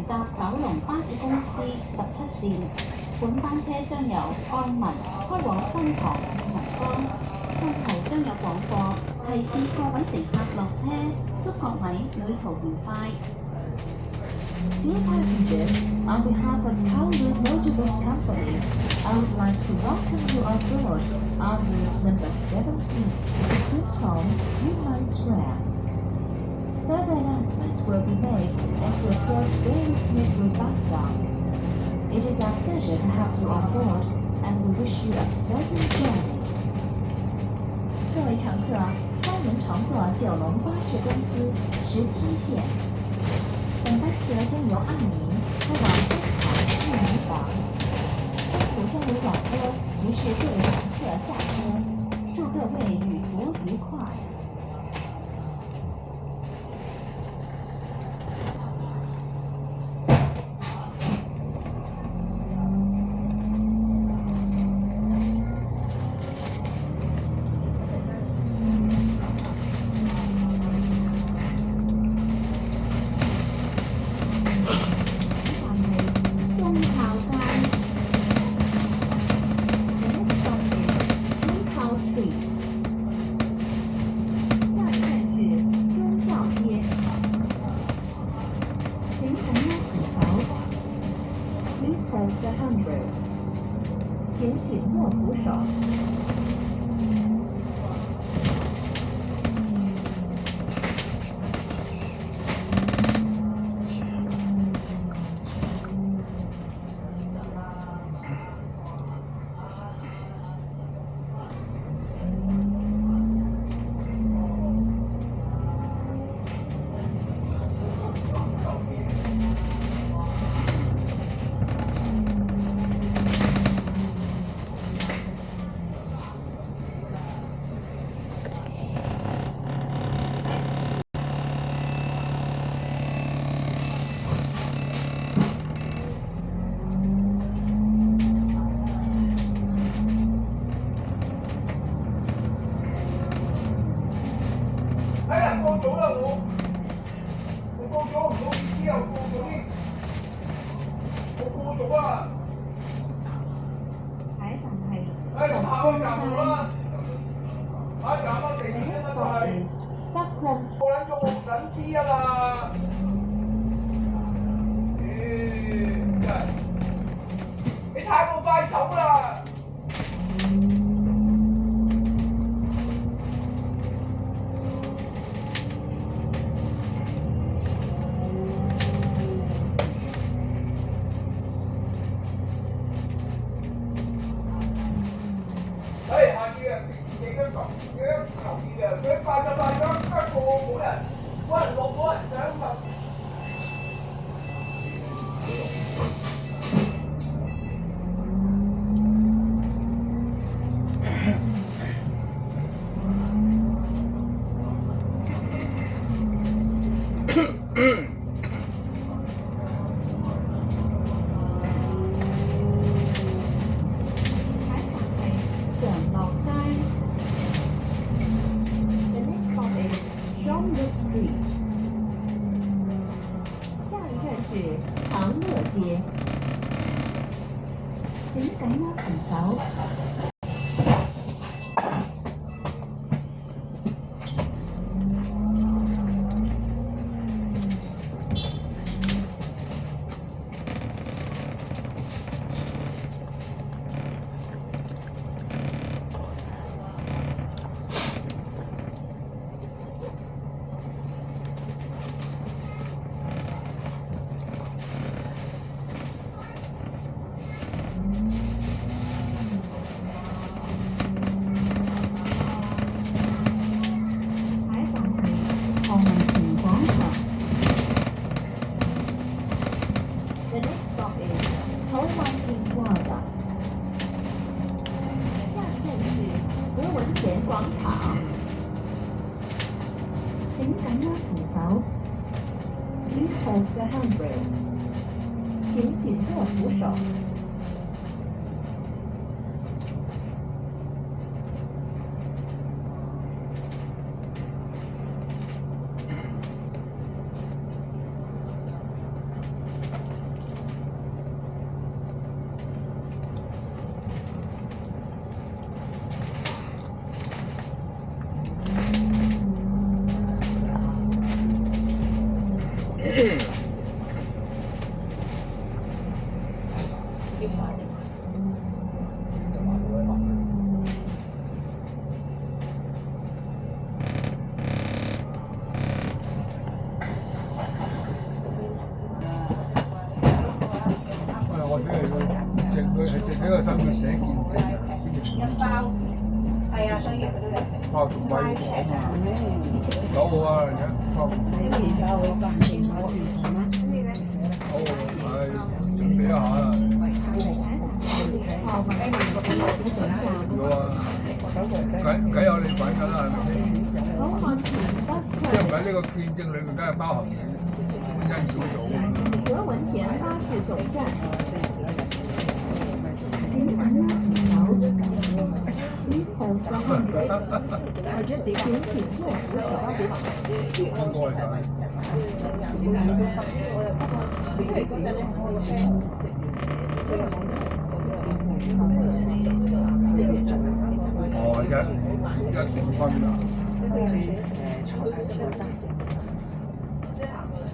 搭九龍巴士公司17線，本班車將由愛民開往新塘同江，中途將有廣播提示各位乘客落車，祝各位旅途愉快。Dear passengers, on behalf of Kowloon Motor Bus Company, I would like to welcome you on board on route number 17 to Queenstown, United Square. Further announcements will be made as we approach various neighboring bus stops. It is our pleasure to have you on board, and we wish you a pleasant journey. 各位乘客，欢迎乘坐九龙巴士公司17线。本班车将由爱民开往新塘玉米坊，中途将有广播提示各位乘客下车，祝各位旅途愉快。请紧握扶手。過咗啦我過咗，唔好意思啊，我過咗啊。咁下個站度啦，下站啊地鐵先啦，就係過撚咗我唔撚知啊啦。真係你太過快手啦！下次啊，記得留意啊！佢快就快咗，不過冇人落，冇人上啊！長樂街，請緊握扶手。廣場，請緊握扶手。Please hold the handrail。請緊握扶手。我俾佢剩佢係剩喺個身度寫見證啊，先至包係啊，商業嗰都有嘅。包同威講啊，九號啊，而家包好係準備一下啦。有啊，梗有你份㗎啦，係咪先？即係唔係呢個見證裏面，梗係包含婚姻小組㗎。何文田巴士總站，請按拉條手，以後上面請請前座應該係。哦，一點分啊！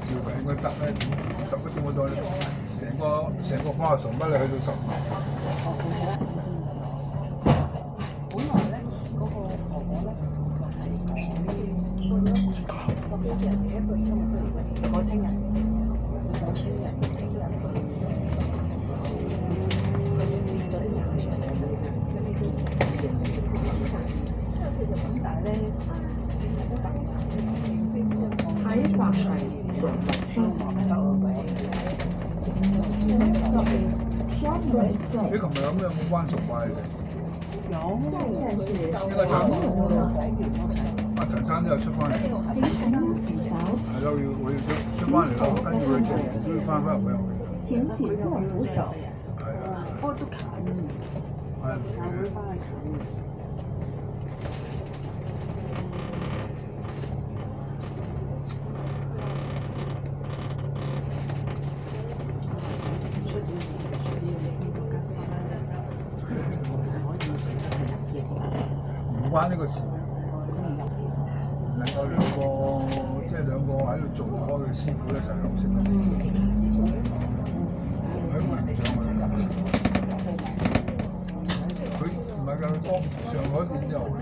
照計應該得咧，11點嗰度咧，成個花崇不你去到10。本來咧嗰個婆婆咧就係過咗幾日嘅一個月今日星期幾，我聽日佢想聽日佢變咗啲牙出嚟，跟住但係咧喺白水你琴日有咩冇關熟買嘅？有呢個陳阿陳生都有出翻嚟，係咯，我要出翻嚟咯，跟住佢做完都要翻入去。請起座扶手。係啊，不過都近，係但會翻去近。唔關呢個事。能夠兩個喺度做開嘅師傅一齊休息。佢唔係上去，佢唔係㗎，江上海邊有嘅。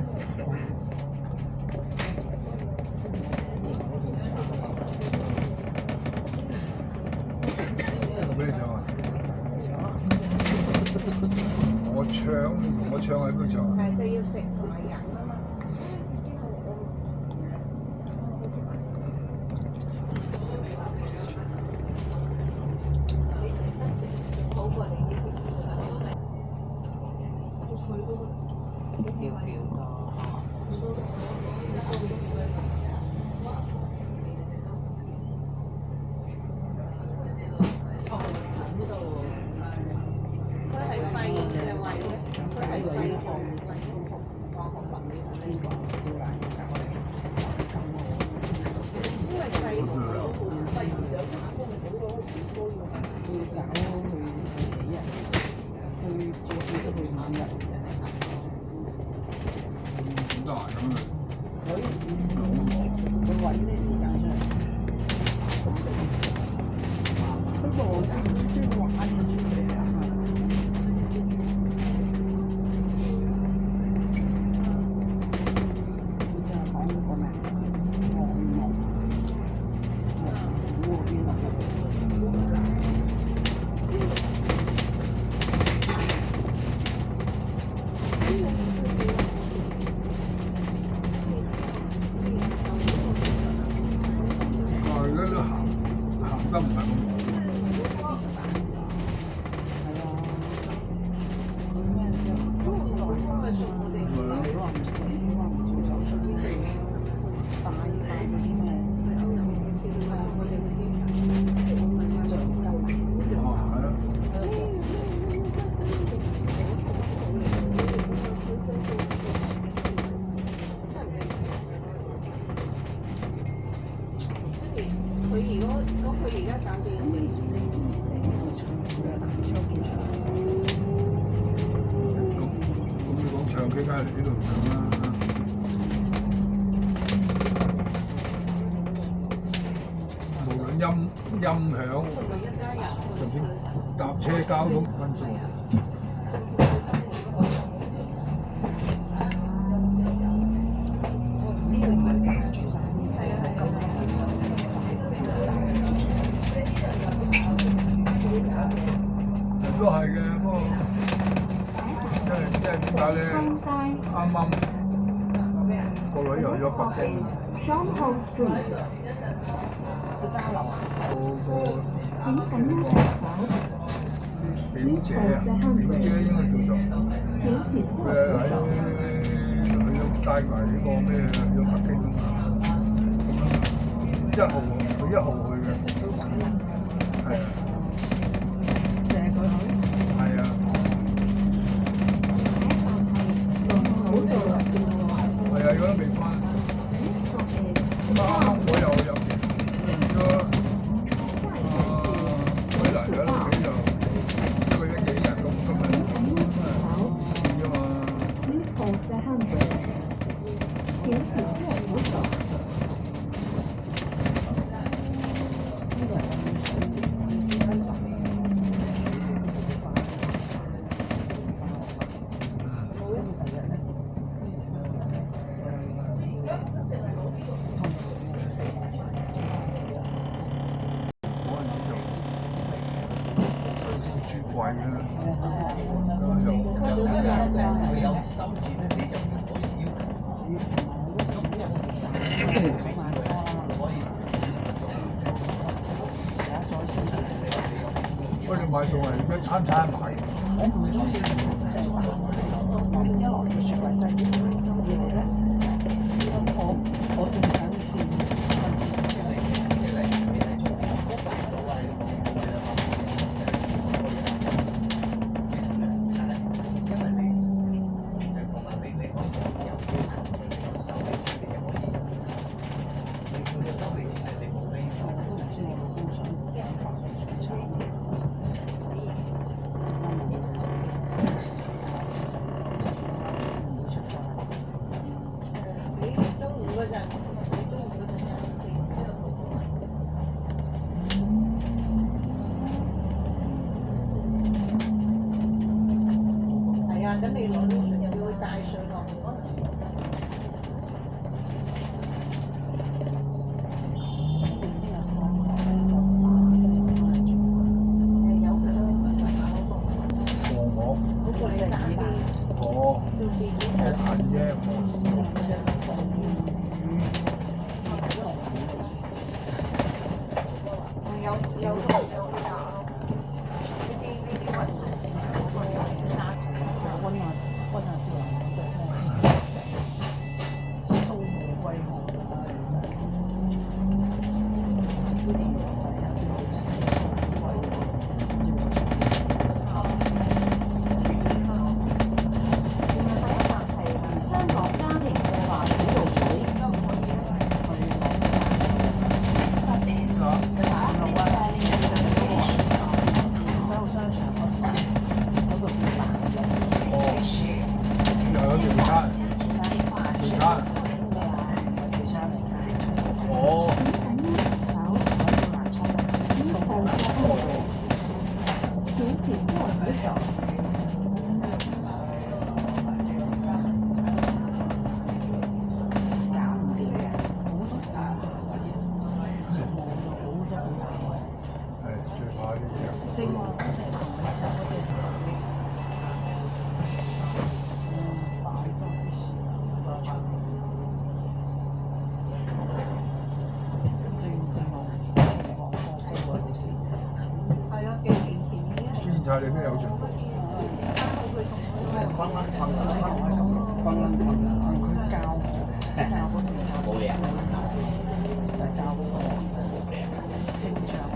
我俾你唱啊！我唱喺邊唱啊？係就要食同埋飲啊嘛。得唔係咁唱 K 梗係嚟呢度唱啦。無論音響。順便搭車交通分數。都係嘅，不過因為點解咧？啱啱個女又咗北京，表姐啊，表姐應該叫做佢有帶埋呢個咩去咗北京啊嘛，佢1號去嘅，係啊。係啊，係啊，如果未翻，啱我又入咗佢嚟咗屋企就1個月幾日咁，今日試啊嘛。我哋買餸係而家餐餐買。我唔中意一來個雪櫃真係二嚟咧，我仲想試新鮮。咁你攞啲又會帶水落去嗰陣時。晒你咩有進步？佢教我，冇嘢，就係教嗰個清唱啊，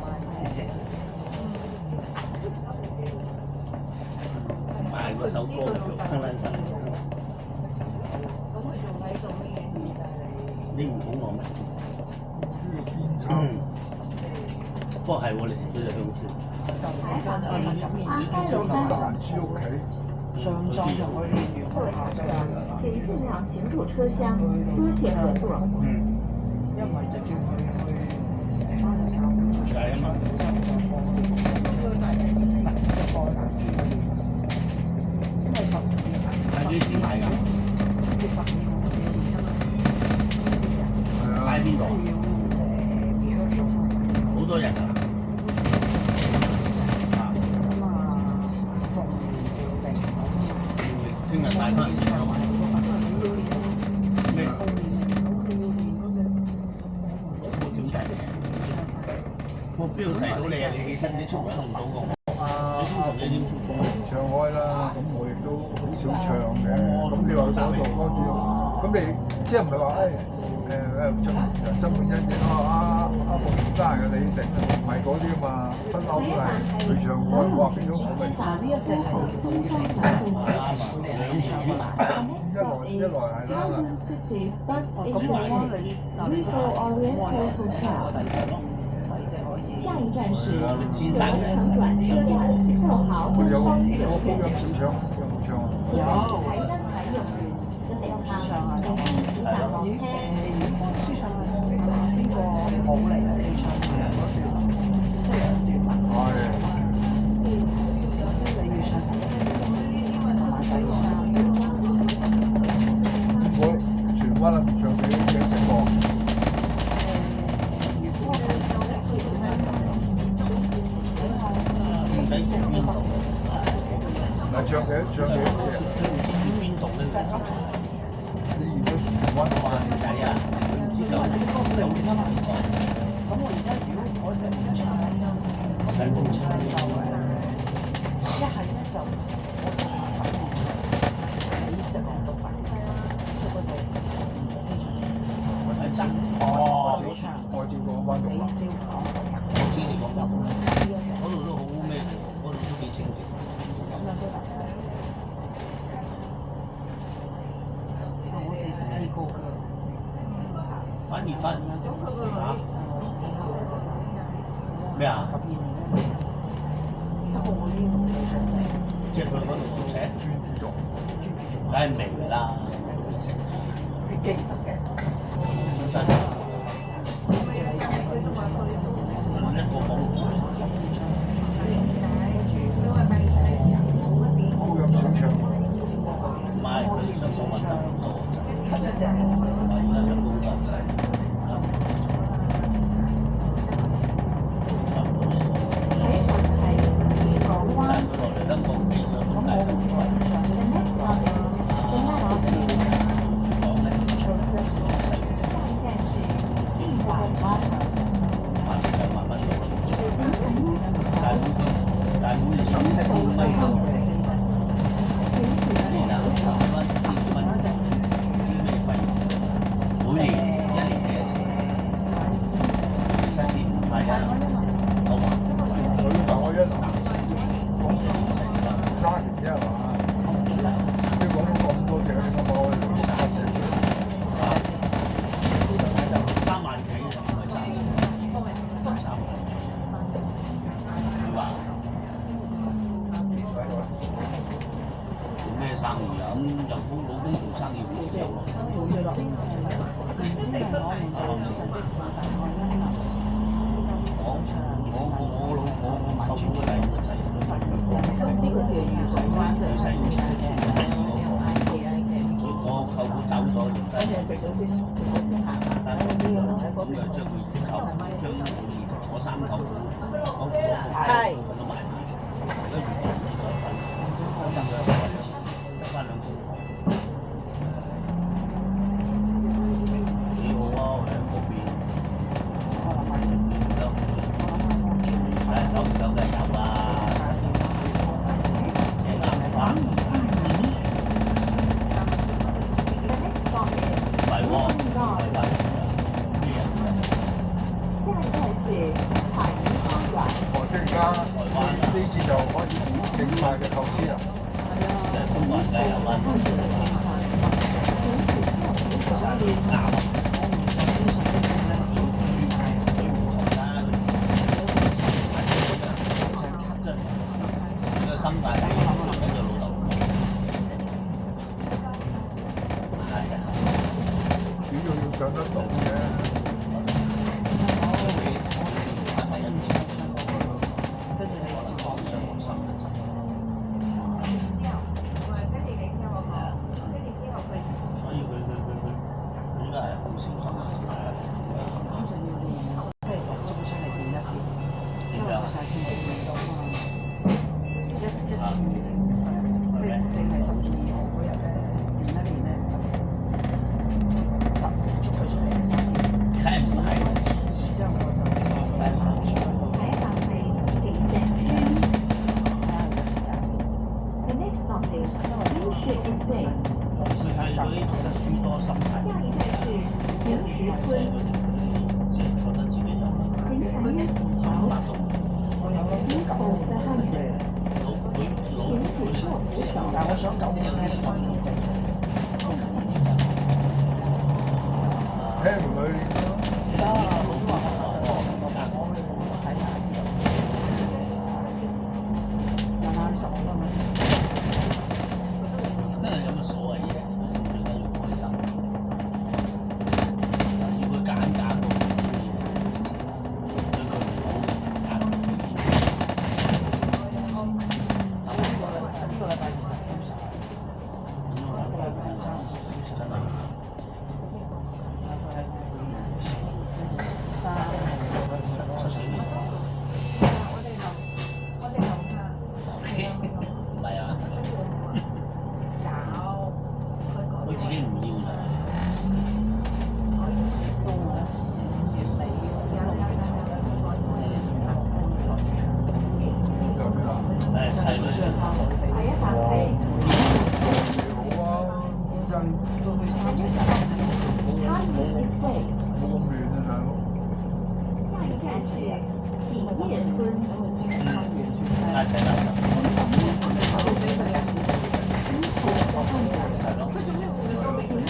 買嗰首歌叫昆崙神。咁佢仲喺度咩嘢？你唔肚餓咩？不過係喎，你食咗隻香蕉。阿開路站，去屋企。上晝就可以練完，下晝请尽量停住车厢，多谢合作。一唔係就叫佢去翻嚟教會。係啊嘛。帶翻嚟先。咩？後面佢要練嗰隻我點睇你？我邊度睇到你啊？你起身啲速度同唔到我。你通常你點速度？唱開啦，咁我亦都好少唱嘅。咁你話嗰度嗰住，咁你即係唔係話唱人生本恩怨阿馮家嘅你頂啊？唔係嗰啲啊嘛，不嬲都係佢唱開，哇！變咗我咪嗱呢一隻係啱啊，兩條圈啊！一來係啦。咁我你嗱你就我第二隻咯，第二隻可以。下一站是先生嘅。长短车辆富豪我有方有高音小唱，有冇唱啊？有台燈體育園嘅地方，唱啊，右邊小站落車。如果書唱係邊個冇嚟啊？你唱兩段，即係兩段文。係。即係你要唱第一同埋第三。我全灣啦，唱幾隻歌。唔使住邊度？嗱，唱幾隻？住邊度咧？你如果全灣嘅話，點解啊？唔知道。咁我而家如果嗰隻唔唱，我就唔唱就一係咧就我就話咁唔唱，你隻講到白，即係嗰隻係真哦，我照講灣你獨照講到白，我知你講就就呢一隻嗰度都好咩喎？嗰度都幾清靜。咁樣都得。我哋試過㗎。反而翻嚇咩啊？十二年咧，不過我呢個對象就係即係佢嗰度宿舍專注做。梗係明啦，你食你記得嘅。真係一個房高音小唱。唔係佢哋上手揾得唔多，吸一隻。而家上高音細。但係佢落嚟香港幾多鐘大鐘？講咧，慢慢讀。但係每年30先細個，年啊30蚊，唔知咩費用？每年一年幾多錢？7千5係啊，好嘛？佢但我一揸完啫係嘛？你講到咁多隻，應該把我哋3隻。3萬幾就唔係3萬幾。佢話做咩生意啊？咁又幫老公做生意好有咯。我舅父嘅第二個仔，呢個叫預洗灣就係我舅父走咗，而家食咗先，食咗先行啦。但係咁樣將佢啲舅父將我三舅父嗰部分都賣埋，而家完全唔再分，得翻2公婆。幾好啊！我哋喺嗰邊，有梗係有啦，即係南華，唔係喎，唔係話咩人㗎？哦，即係而家呢次就開始整塊嘅構思啦。就係中國人嘅有啦，啱。心大啲，揾咗老豆。係啊，主要要上得到嘅。所以佢應該係好小心嘅事。點樣？即係覺得自己有請緊一扶手，發動，我有諗緊九嘅但係我想九聽關鍵字，聽唔佢得啊，我都話我睇下廿萬十咁樣先。有乜所謂啫？最緊要開心。要佢揀到佢中意嘅事，對佢唔好嘅揀唔到。呢個禮拜其實封晒，下個禮拜差唔多封晒。真係。下個禮拜三14年。唔係啊，佢自己唔要咋。有邊啊？誒細女先翻嚟。第一啖氣，好啊，講真，餐饮必备，冇咁亂啊，大佬。下一站是品业村，拉仔拉仔。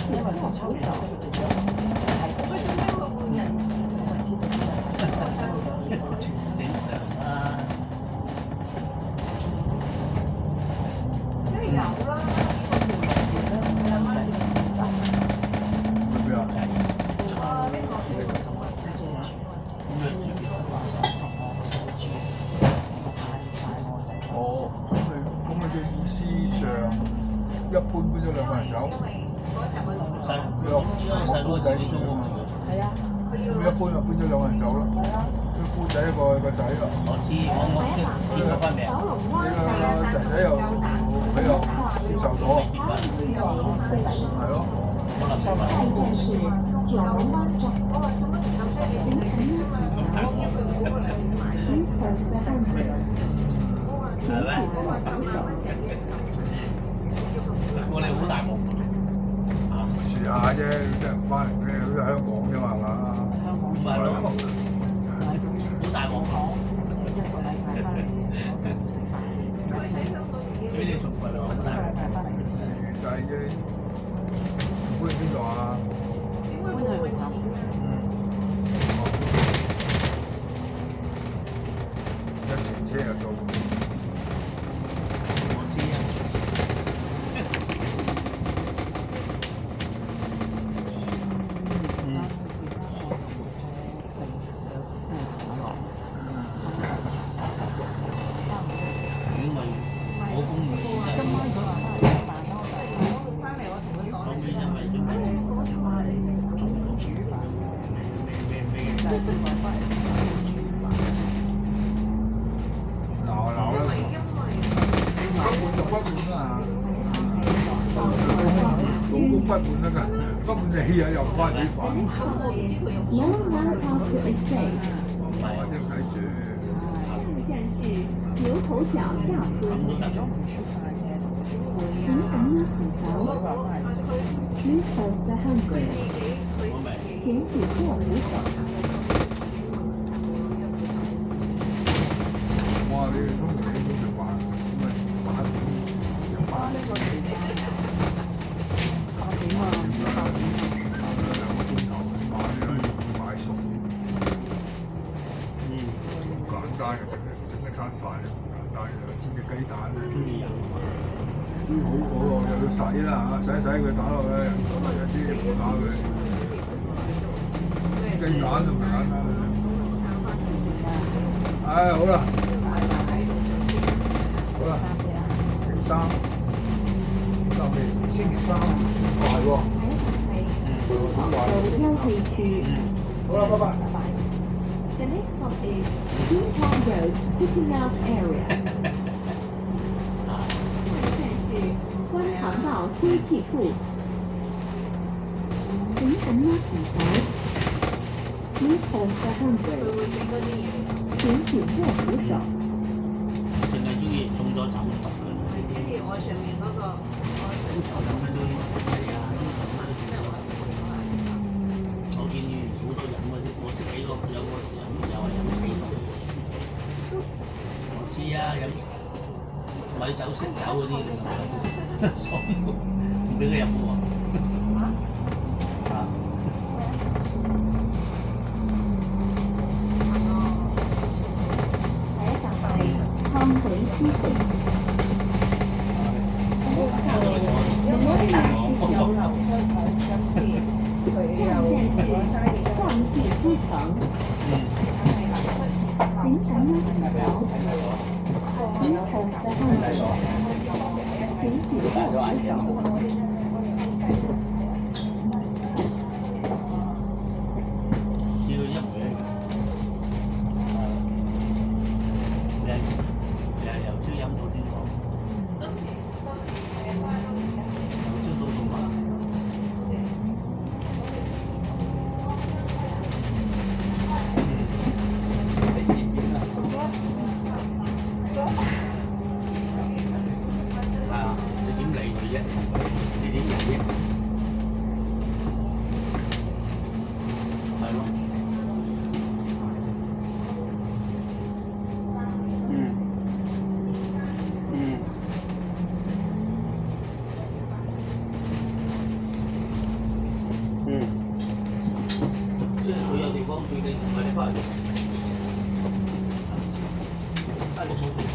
因為我抽到正常啦。去邊啊？咁樣住邊？哦，咁你嘅意思上一般搬咗兩個人走，細依家細佬自己租屋住嘅。係啊，咁一般就搬咗兩個人走啦。個姑仔一個仔啦，我知，我即係結咗婚未啊？九龍灣呢個仔仔又比較接受咗，結婚，係咯。我諗住下一站是九龍灣站，請緊一扶手，門口的漢字，係咩？我哋好大鑊啊！試下啫，真係唔翻嚟咩？都係香港啫嘛，係嘛？唔係咯，好大鑊講。一個禮拜翻嚟食飯一次，俾你仲貴咯，好一個大鑊。禮拜翻嚟一次，就係嘅。搬去邊度啊？搬去雲南。一程車就到。我知啊。如果咪我公務員今晚佢話翻嚟食飯咯，後面因為做咩？翻嚟食中午煮飯，就係佢話翻嚟食飯煮飯。鬧啦！不滿就不滿啊！老公不滿啊㗎，不滿你啊又唔翻煮飯，龍南 House Estate，我真係唔睇住。下一站是牛頭角下村，如果唔煮飯嘅，同佢食飯。請緊一扶佢手，話翻嚟食飯。門口的漢字，我明。請指破扶手，哇！你通常你都食飯，咁咪8點食飯，呢個時間8點啊，唔知8點啊。兩個鐘頭買買餸，咁簡單嘅整一餐飯就唔簡單嘅，煎隻雞蛋咧，中意飲好又要洗啦嚇，洗佢打落去，有啲冇打佢，煎雞蛋都唔簡單嘅。唉，好啦，好啦，星期三快喎，下一站係中學道休憩處。好啦，拜拜。The next stop is Town Road Sitting Out Area。下一站是觀塘道接替處，請緊一扶手，門口的漢字，請指破扶手。淨係中意中咗酒毒嘅。跟住我上面嗰個，好彩咁樣都係啊，我建議。咪走識走嗰啲，所以唔俾佢入喎。啊！第一站係康水之城。有冇啲有樓開台今次佢又講晒而家上汽之城。景感呢有金頭的汉子，景景过石头。似佢一模一樣。由朝飲到天光，由朝到晚。喺前邊啊！係啊，你點理佢啫？你點理啫？係咯。即係佢有地方住，你唔係你翻嚟，翻嚟冇地方。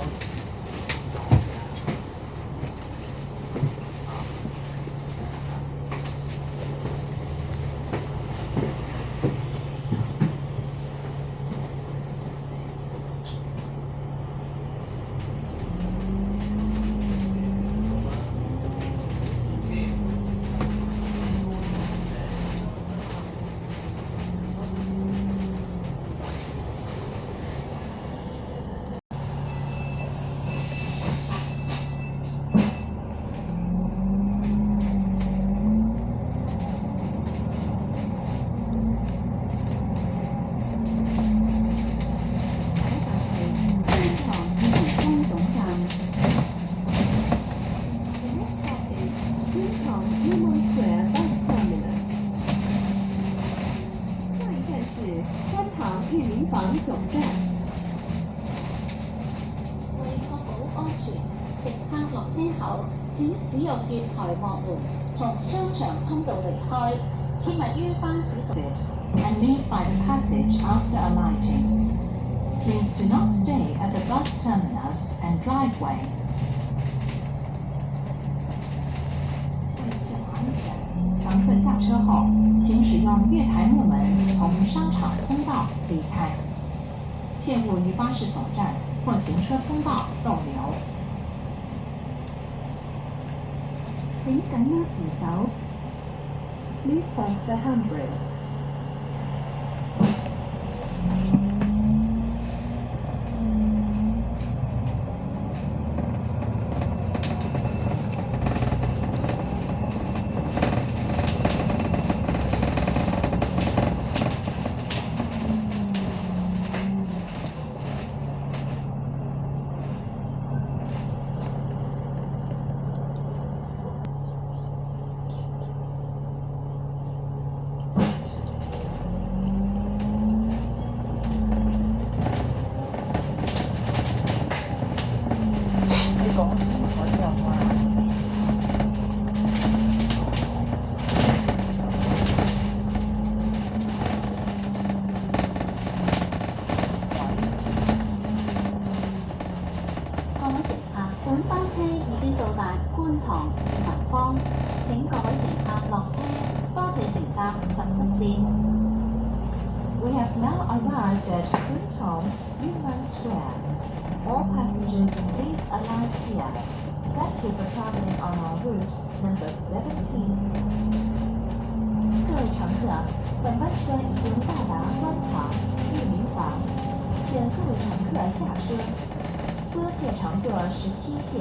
房总站。為確保安全，乘客落車後請使用月台幕門從商場通道離開，切勿於巴士途 and leave by the passage after alighting. Please do not stay at the bus terminus and driveway. 乘客下車後，請使用月台木門從商場通道離開，切勿於巴士總站或行車通道逗留。請緊握扶手。Please press the handbrake. 講清楚就話。各位乘客，本班車已經到達觀塘民坊，請各位乘客落車，多謝乘搭17線。We have now arrived at Queenstown Union Square. All passengers please alight here. Thank you for traveling on our route number 17. 各位乘客，本班車已經到達觀塘裕民坊，請各位乘客下車。多謝乘坐17線。